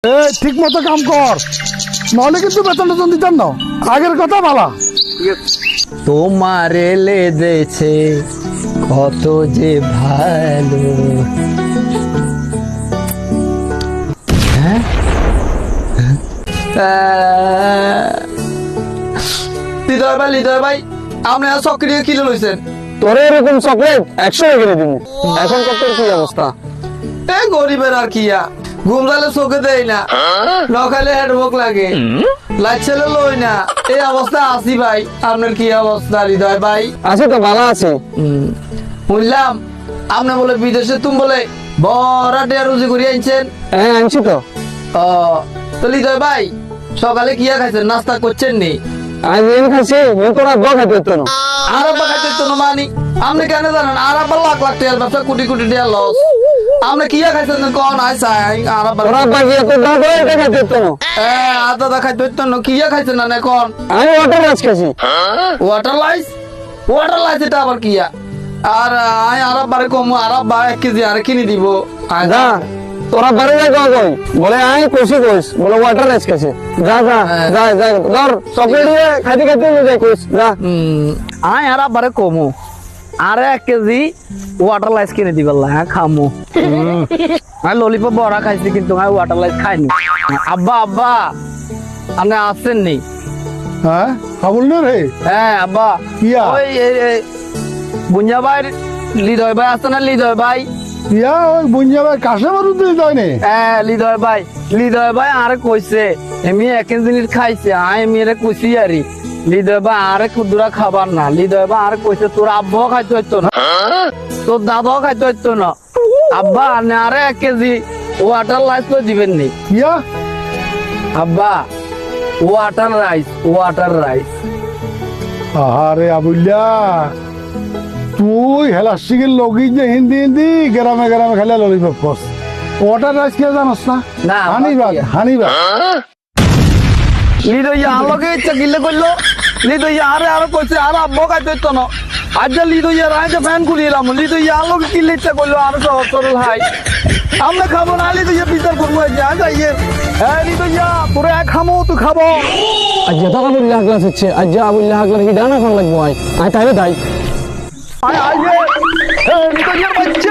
ঠিক মতো কাম কর, নাহলে কিন্তু বেতন টেতন দিতেন না। আগের কথা বলা। তোমার এলে দেছে কত যে ভালো। হৃদয় ভাই আপনি সক্রিয় কিলো লইছেন। তোরে এরকম চকলেট 100 কিনে দিবি। এখন কত কি অবস্থা? এই গরিবের আর কি, ঘুম যাইলে চোখে দেয় না, নখালে হেডবক লাগে, লাইট ছেলে লই না, এই অবস্থা আছি ভাই। আপনার কি অবস্থা হৃদয় ভাই? আছে তো, ভালো আছে। শুনলাম আপনি বলে বিদেশে তুমি বলে বড় রুজি করে আনছেন। হ্যাঁ আনছি তো। ও তো হৃদয় ভাই সকালে কি খাইছেন, নাস্তা করছেন নি? আজ এম খাইছি, এম তোরা ব খাইতে তো না। আর আব্বা খাইতে তো না মানি, আপনি কেন জানেন? আর আব্বা লাখ লাখ টাকার ব্যবসা, কোটি কোটি টাকা লস। আপনি কি খাইছেন কোন? আইসাই আর আব্বা তোরা বাকি এত দাম করে এটা খাইতে তো না। আদা দা খাইতে তো না, কি খাইছেন না কোন? আমি ওটা মাছ খাইছি। ওয়াটার লাইস এটা আবার কি? আর আই আর আব্বারে কম, আর আব্বা 1 কেজি আর কিনে দিব। যা তোরা বারে যা কই বলে আই কইছি কইস বলে ওয়াটার রাইস খাইছে। যা যা যা যা ধর চকলেট দিয়ে খাইতে খাইতে যাই কইস যা। আই আর আব্বারে কমু, আর 1 কেজি ওয়াটার লাইস কিনে দিবেলা। হ্যাঁ খামু। আমি ললিপপ বড়া খাইছি কিন্তু আমি ওয়াটার লাইস খাইনি। আব্বা আব্বা আপনি আসছেন নি? হ্যাঁ খাবল না রে। হ্যাঁ আব্বা কিয়া? ওই বুঞ্জা ভাই হৃদয় ভাই আছে না? হৃদয় ভাই ইয়া ওই বুঞ্জা ভাই কাশে মারু দিই দয়নে। হ্যাঁ হৃদয় ভাই আরে কইছে এমনি এক জিনিস খাইছে, আমি এরে কইছি আরি হৃদয় ভাই আরে কুদুরা খাবার না। হৃদয় ভাই আরে কইছে তোর আব্বাও খাইতে হইতো না, তোর দাদাও খাইতে হইতো না। আব্বা আপনি আরে 1 কেজি ওয়াটার লাইস তো দিবেন নি? ইয়া আব্বা ওয়াটার রাইস। আরে আবুল্লা তুই হেলাস্টিকের লগি যে হিন্দি হিন্দি গ্রামে গ্রামে খেলে ললিপপ কস। ওয়াটার রাইস কে জানোস না? না, হানিবাগ হৃদয় আলোকে ইচ্ছা কিলে করলো। হৃদয় আরে কইছে আর আব্বাও খাইতে হইতো না। আজ হৃদয় রাইতে ফ্যান খুলিলাম, হৃদয় আলোকে কিলে ইচ্ছা করলো আর সরল হাই আমরা খাবো না। হৃদয় বিচার করবো যাইয়ে। হ্যাঁ হৃদয় তোরা খামো, তুই খাবো। আজ যত আবুল্লাহ ক্লাস হচ্ছে, আজ আবুল্লাহ ক্লাস কি ডানা খান লাগবো। আয় তাই তাই হৃদয় বাচ্চা